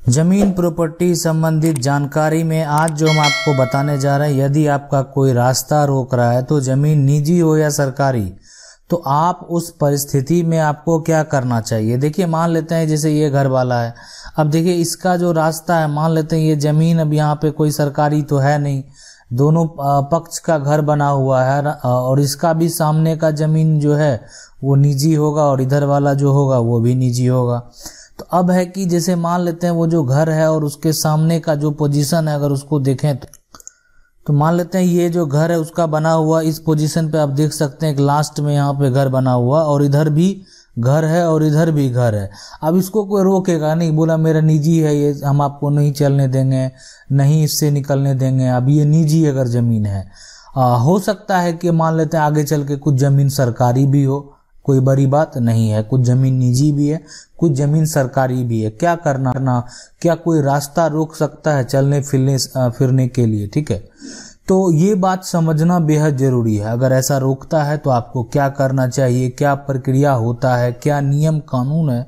जमीन प्रॉपर्टी संबंधित जानकारी में आज जो हम आपको बताने जा रहे हैं, यदि आपका कोई रास्ता रोक रहा है तो जमीन निजी हो या सरकारी, तो आप उस परिस्थिति में आपको क्या करना चाहिए। देखिए, मान लेते हैं जैसे ये घर वाला है, अब देखिए इसका जो रास्ता है, मान लेते हैं ये जमीन अब यहाँ पे कोई सरकारी तो है नहीं, दोनों पक्ष का घर बना हुआ है और इसका भी सामने का जमीन जो है वो निजी होगा और इधर वाला जो होगा वो भी निजी होगा। तो अब है कि जैसे मान लेते हैं वो जो घर है और उसके सामने का जो पोजीशन है, अगर उसको देखें तो मान लेते हैं ये जो घर है उसका बना हुआ इस पोजीशन पे आप देख सकते हैं, एक लास्ट में यहाँ पे घर बना हुआ और इधर भी घर है और इधर भी घर है। अब इसको कोई रोकेगा नहीं, बोला मेरा निजी है ये, हम आपको नहीं चलने देंगे, नहीं इससे निकलने देंगे। अब ये निजी अगर जमीन है, हो सकता है कि मान लेते हैं आगे चल के कुछ जमीन सरकारी भी हो, कोई बड़ी बात नहीं है, कुछ जमीन निजी भी है, कुछ जमीन सरकारी भी है। क्या करना, क्या कोई रास्ता रोक सकता है चलने फिरने के लिए? ठीक है, तो ये बात समझना बेहद जरूरी है। अगर ऐसा रोकता है तो आपको क्या करना चाहिए, क्या प्रक्रिया होता है, क्या नियम कानून है,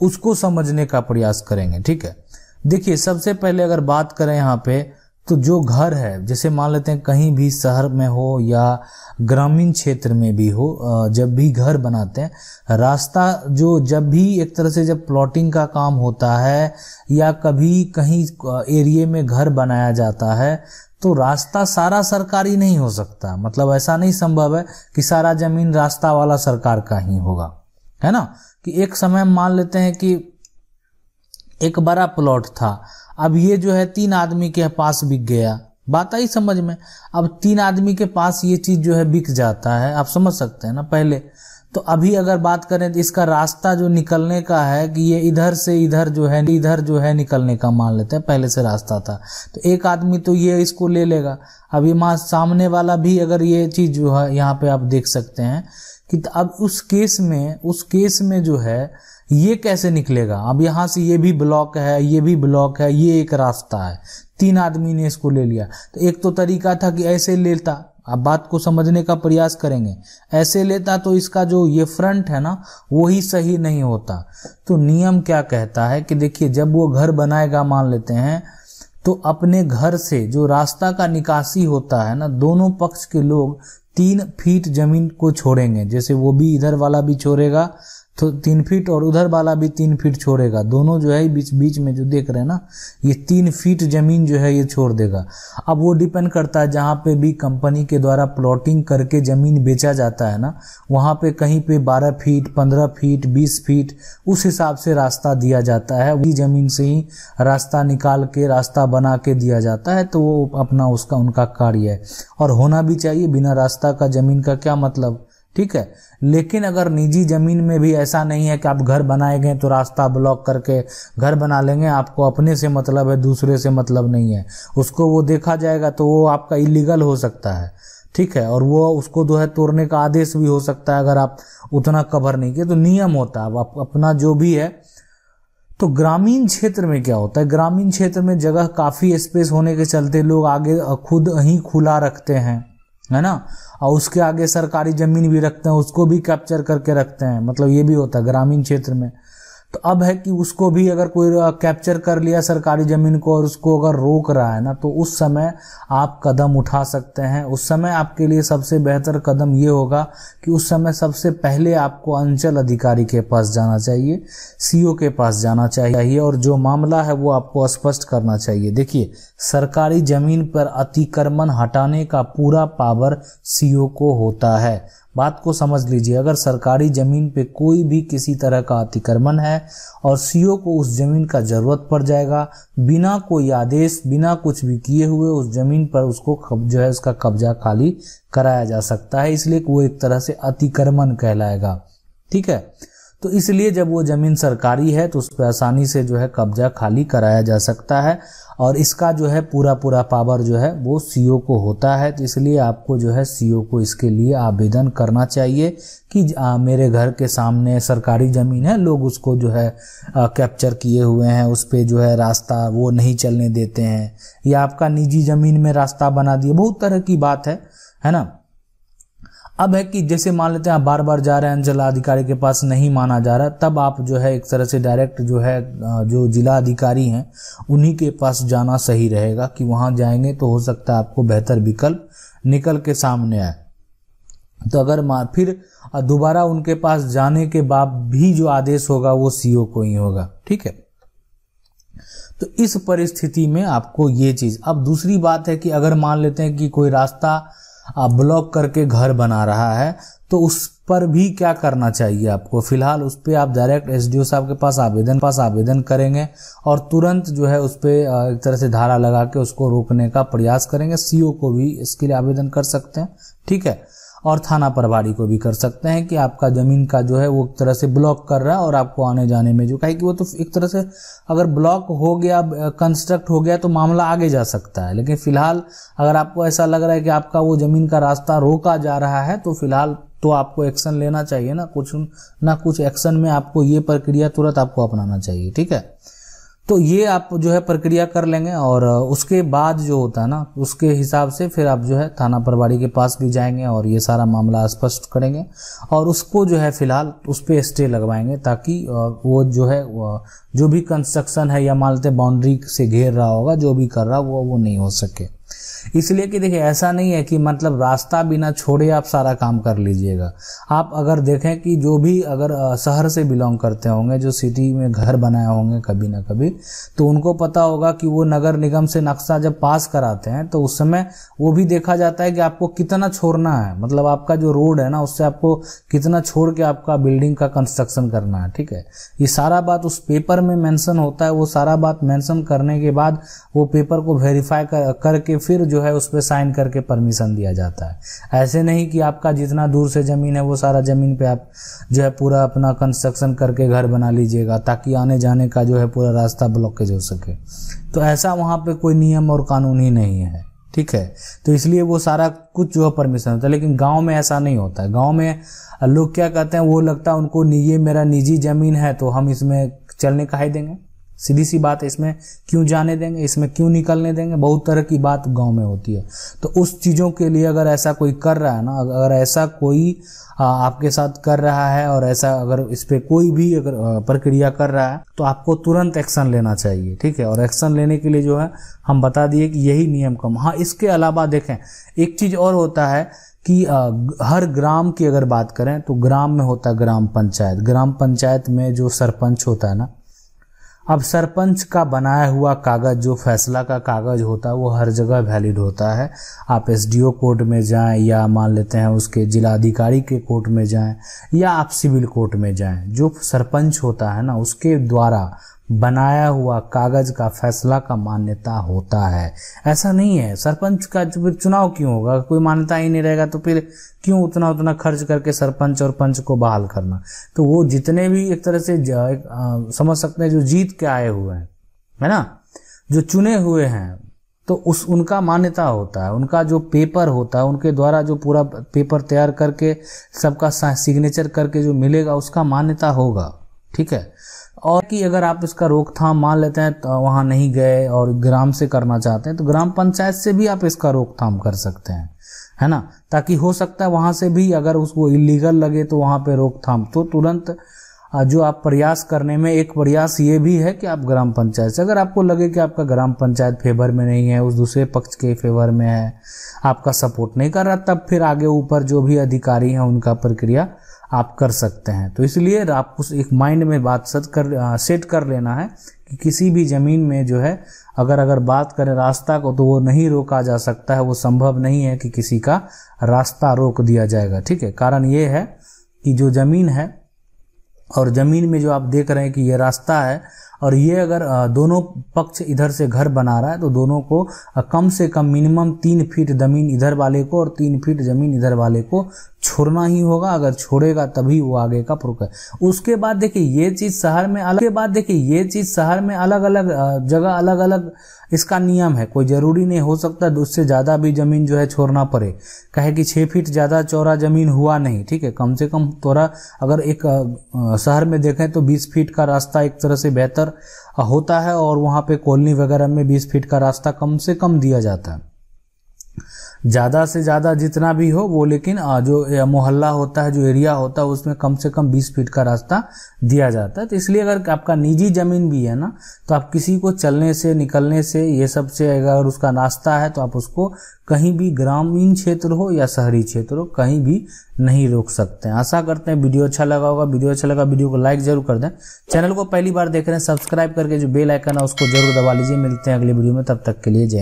उसको समझने का प्रयास करेंगे। ठीक है, देखिए सबसे पहले अगर बात करें यहाँ पे, तो जो घर है, जैसे मान लेते हैं कहीं भी शहर में हो या ग्रामीण क्षेत्र में भी हो, जब भी घर बनाते हैं, रास्ता जो जब भी एक तरह से जब प्लॉटिंग का काम होता है या कभी कहीं एरिया में घर बनाया जाता है, तो रास्ता सारा सरकारी नहीं हो सकता। मतलब ऐसा नहीं संभव है कि सारा जमीन रास्ता वाला सरकार का ही होगा, है ना। कि एक समय मान लेते हैं कि एक बड़ा प्लॉट था, अब ये जो है 3 आदमी के पास बिक गया, बात आई समझ में। अब 3 आदमी के पास ये चीज जो है बिक जाता है, आप समझ सकते हैं ना पहले। तो अभी अगर बात करें तो इसका रास्ता जो निकलने का है कि ये इधर से इधर जो है निकलने का मान लेते हैं, पहले से रास्ता था, तो एक आदमी तो ये इसको ले लेगा। अब ये सामने वाला भी अगर ये चीज जो है यहाँ पे आप देख सकते हैं कि अब उस केस में जो है ये कैसे निकलेगा। अब यहाँ से ये भी ब्लॉक है, ये भी ब्लॉक है, ये एक रास्ता है, 3 आदमी ने इसको ले लिया। तो एक तो तरीका था कि ऐसे लेता, अब बात को समझने का प्रयास करेंगे, ऐसे लेता तो इसका जो ये फ्रंट है ना वो ही सही नहीं होता। तो नियम क्या कहता है कि देखिए जब वो घर बनाएगा, मान लेते हैं, तो अपने घर से जो रास्ता का निकासी होता है ना, दोनों पक्ष के लोग 3 फीट जमीन को छोड़ेंगे। जैसे वो भी इधर वाला भी छोड़ेगा तो 3 फीट और उधर वाला भी 3 फीट छोड़ेगा, दोनों जो है बीच में जो देख रहे हैं ना, ये 3 फीट जमीन जो है ये छोड़ देगा। अब वो डिपेंड करता है, जहाँ पे भी कंपनी के द्वारा प्लॉटिंग करके जमीन बेचा जाता है ना, वहाँ पे कहीं पे 12 फीट, 15 फीट, 20 फीट, उस हिसाब से रास्ता दिया जाता है। वही जमीन से ही रास्ता निकाल के रास्ता बना के दिया जाता है। तो वो अपना उनका कार्य है और होना भी चाहिए। बिना रास्ता का जमीन का क्या मतलब, ठीक है। लेकिन अगर निजी जमीन में भी ऐसा नहीं है कि आप घर बनाएंगे तो रास्ता ब्लॉक करके घर बना लेंगे, आपको अपने से मतलब है, दूसरे से मतलब नहीं है, उसको वो देखा जाएगा तो वो आपका इलीगल हो सकता है। ठीक है, और वो उसको जो है तोड़ने का आदेश भी हो सकता है अगर आप उतना कवर नहीं किए। तो नियम होता है आप अपना जो भी है। तो ग्रामीण क्षेत्र में क्या होता है, ग्रामीण क्षेत्र में जगह काफी स्पेस होने के चलते लोग आगे खुद ही खुला रखते हैं, है ना, और उसके आगे सरकारी जमीन भी रखते हैं, उसको भी कैप्चर करके रखते हैं। मतलब ये भी होता है ग्रामीण क्षेत्र में। तो अब है कि उसको भी अगर कोई कैप्चर कर लिया सरकारी जमीन को और उसको अगर रोक रहा है ना, तो उस समय आप कदम उठा सकते हैं। उस समय आपके लिए सबसे बेहतर कदम ये होगा कि उस समय सबसे पहले आपको अंचल अधिकारी के पास जाना चाहिए, सीओ के पास जाना चाहिए और जो मामला है वो आपको स्पष्ट करना चाहिए। देखिए, सरकारी जमीन पर अतिक्रमण हटाने का पूरा पावर सीओ को होता है। बात को समझ लीजिए, अगर सरकारी जमीन पे कोई भी किसी तरह का अतिक्रमण है और सीओ को उस जमीन का जरूरत पड़ जाएगा, बिना कोई आदेश, बिना कुछ भी किए हुए उस जमीन पर उसको जो है उसका कब्जा खाली कराया जा सकता है। इसलिए वो एक तरह से अतिक्रमण कहलाएगा। ठीक है, तो इसलिए जब वो जमीन सरकारी है तो उस पर आसानी से जो है कब्जा खाली कराया जा सकता है और इसका जो है पूरा पावर जो है वो सीओ को होता है। तो इसलिए आपको जो है सीओ को इसके लिए आवेदन करना चाहिए कि मेरे घर के सामने सरकारी जमीन है, लोग उसको जो है कैप्चर किए हुए हैं, उस पे जो है रास्ता वो नहीं चलने देते हैं, या आपका निजी जमीन में रास्ता बना दिए, बहुत तरह की बात है ना। अब है कि जैसे मान लेते हैं आप बार बार जा रहे हैं अंचल अधिकारी के पास, नहीं माना जा रहा, तब आप जो है एक तरह से डायरेक्ट जो है जो जिला अधिकारी हैं उन्हीं के पास जाना सही रहेगा, कि वहां जाएंगे तो हो सकता है आपको बेहतर विकल्प निकल के सामने आए। तो अगर फिर दोबारा उनके पास जाने के बाद भी जो आदेश होगा वो सीओ को ही होगा, ठीक है। तो इस परिस्थिति में आपको ये चीज। अब दूसरी बात है कि अगर मान लेते हैं कि कोई रास्ता ब्लॉक करके घर बना रहा है, तो उस पर भी क्या करना चाहिए आपको। फिलहाल उस पर आप डायरेक्ट एसडीओ साहब के पास आवेदन करेंगे और तुरंत जो है उस पर एक तरह से धारा लगा के उसको रोकने का प्रयास करेंगे। सीओ को भी इसके लिए आवेदन कर सकते हैं, ठीक है, और थाना प्रभारी को भी कर सकते हैं कि आपका जमीन का जो है वो एक तरह से ब्लॉक कर रहा है और आपको आने जाने में जो कहे कि वो तो एक तरह से अगर ब्लॉक हो गया, कंस्ट्रक्ट हो गया तो मामला आगे जा सकता है। लेकिन फिलहाल अगर आपको ऐसा लग रहा है कि आपका वो जमीन का रास्ता रोका जा रहा है, तो फिलहाल तो आपको एक्शन लेना चाहिए ना, कुछ ना कुछ एक्शन में आपको ये प्रक्रिया तुरंत आपको अपनाना चाहिए, ठीक है। तो ये आप जो है प्रक्रिया कर लेंगे और उसके बाद जो होता है ना उसके हिसाब से फिर आप जो है थाना प्रभारी के पास भी जाएंगे और ये सारा मामला स्पष्ट करेंगे और उसको जो है फिलहाल उस पर स्टे लगवाएंगे, ताकि वो जो है जो भी कंस्ट्रक्शन है या मान लेते बाउंड्री से घेर रहा होगा, जो भी कर रहा वो नहीं हो सके। इसलिए कि देखिए ऐसा नहीं है कि मतलब रास्ता बिना छोड़े आप सारा काम कर लीजिएगा। आप अगर देखें कि जो भी अगर शहर से बिलोंग करते होंगे, जो सिटी में घर बनाए होंगे कभी ना कभी, तो उनको पता होगा कि वो नगर निगम से नक्शा जब पास कराते हैं तो उस समय वो भी देखा जाता है कि आपको कितना छोड़ना है, मतलब आपका जो रोड है ना उससे आपको कितना छोड़ के आपका बिल्डिंग का कंस्ट्रक्शन करना है, ठीक है। ये सारा बात उस पेपर में मेंशन होता है। वो सारा बात मेंशन करने के बाद वो पेपर को वेरीफाई करके फिर जो है उस पर साइन करके परमिशन दिया जाता है। ऐसे नहीं कि आपका जितना दूर से जमीन है वो सारा जमीन पे आप जो है पूरा अपना कंस्ट्रक्शन करके घर बना लीजिएगा ताकि आने जाने का जो है पूरा रास्ता ब्लॉकेज हो सके। तो ऐसा वहां पे कोई नियम और कानून ही नहीं है, ठीक है। तो इसलिए वो सारा कुछ जो है परमिशन होता है। लेकिन गांव में ऐसा नहीं होता है। गांव में लोग क्या कहते हैं, वो लगता है उनको ये मेरा निजी जमीन है तो हम इसमें चलने काहे देंगे, सीधी सी बात है, इसमें क्यों जाने देंगे, इसमें क्यों निकलने देंगे, बहुत तरह की बात गांव में होती है। तो उस चीज़ों के लिए अगर ऐसा कोई कर रहा है ना, अगर ऐसा कोई आपके साथ कर रहा है और ऐसा अगर इस पे कोई भी अगर प्रक्रिया कर रहा है तो आपको तुरंत एक्शन लेना चाहिए, ठीक है। और एक्शन लेने के लिए जो है हम बता दिए कि यही नियम कम। हाँ, इसके अलावा देखें एक चीज़ और होता है कि हर ग्राम की अगर बात करें तो ग्राम में होता है ग्राम पंचायत। ग्राम पंचायत में जो सरपंच होता है ना, अब सरपंच का बनाया हुआ कागज, जो फैसला का कागज होता है, वो हर जगह वैलिड होता है। आप एसडीओ कोर्ट में जाएं या मान लेते हैं उसके जिलाधिकारी के कोर्ट में जाएं या आप सिविल कोर्ट में जाएं, जो सरपंच होता है ना उसके द्वारा बनाया हुआ कागज का फैसला का मान्यता होता है। ऐसा नहीं है सरपंच का चुनाव क्यों होगा, कोई मान्यता ही नहीं रहेगा तो फिर क्यों उतना खर्च करके सरपंच और पंच को बहाल करना। तो वो जितने भी एक तरह से समझ सकते हैं जो जीत के आए हुए हैं, है ना, जो चुने हुए हैं, तो उनका मान्यता होता है, उनका जो पेपर होता है, उनके द्वारा जो पूरा पेपर तैयार करके सबका सिग्नेचर करके जो मिलेगा उसका मान्यता होगा, ठीक है। और कि अगर आप इसका रोकथाम मान लेते हैं तो वहां नहीं गए और ग्राम से करना चाहते हैं तो ग्राम पंचायत से भी आप इसका रोकथाम कर सकते हैं, है ना, ताकि हो सकता है वहां से भी अगर उसको इलीगल लगे तो वहां पे रोकथाम। तो तुरंत जो आप प्रयास करने में एक प्रयास ये भी है कि आप ग्राम पंचायत से, अगर आपको लगे कि आपका ग्राम पंचायत फेवर में नहीं है, उस दूसरे पक्ष के फेवर में है, आपका सपोर्ट नहीं कर रहा, तब फिर आगे ऊपर जो भी अधिकारी हैं उनका प्रक्रिया आप कर सकते हैं। तो इसलिए आपको एक माइंड में बात सेट कर लेना है कि किसी भी जमीन में जो है अगर बात करें रास्ता को तो वो नहीं रोका जा सकता है, वो संभव नहीं है कि किसी का रास्ता रोक दिया जाएगा, ठीक है। कारण ये है कि जो जमीन है और जमीन में जो आप देख रहे हैं कि ये रास्ता है और ये अगर दोनों पक्ष इधर से घर बना रहा है तो दोनों को कम से कम मिनिमम 3 फीट जमीन इधर वाले को और 3 फीट जमीन इधर वाले को छोड़ना ही होगा। अगर छोड़ेगा तभी वो आगे का प्रूफ है। उसके बाद देखिए ये चीज शहर में अलग अलग जगह अलग अलग इसका नियम है। कोई जरूरी नहीं हो सकता उससे ज्यादा भी जमीन जो है छोड़ना पड़े, कहे कि 6 फीट ज्यादा चौड़ा जमीन हुआ नहीं, ठीक है। कम से कम थोड़ा अगर एक शहर में देखें तो 20 फीट का रास्ता एक तरह से बेहतर होता है और वहां पे कॉलोनी वगैरह में 20 फीट का रास्ता कम से कम दिया जाता है। ज़्यादा से ज़्यादा जितना भी हो वो, लेकिन जो मोहल्ला होता है, जो एरिया होता है, उसमें कम से कम 20 फीट का रास्ता दिया जाता है। तो इसलिए अगर आपका निजी ज़मीन भी है ना, तो आप किसी को चलने से, निकलने से, ये सब से अगर उसका रास्ता है तो आप उसको कहीं भी, ग्रामीण क्षेत्र हो या शहरी क्षेत्र हो, कहीं भी नहीं रोक सकते हैं। आशा करते हैं वीडियो अच्छा लगा होगा। वीडियो अच्छा लगा वीडियो को लाइक जरूर कर दें। चैनल को पहली बार देख रहे हैं, सब्सक्राइब करके जो बेल आइकन है उसको जरूर दबा लीजिए। मिलते हैं अगली वीडियो में, तब तक के लिए जय।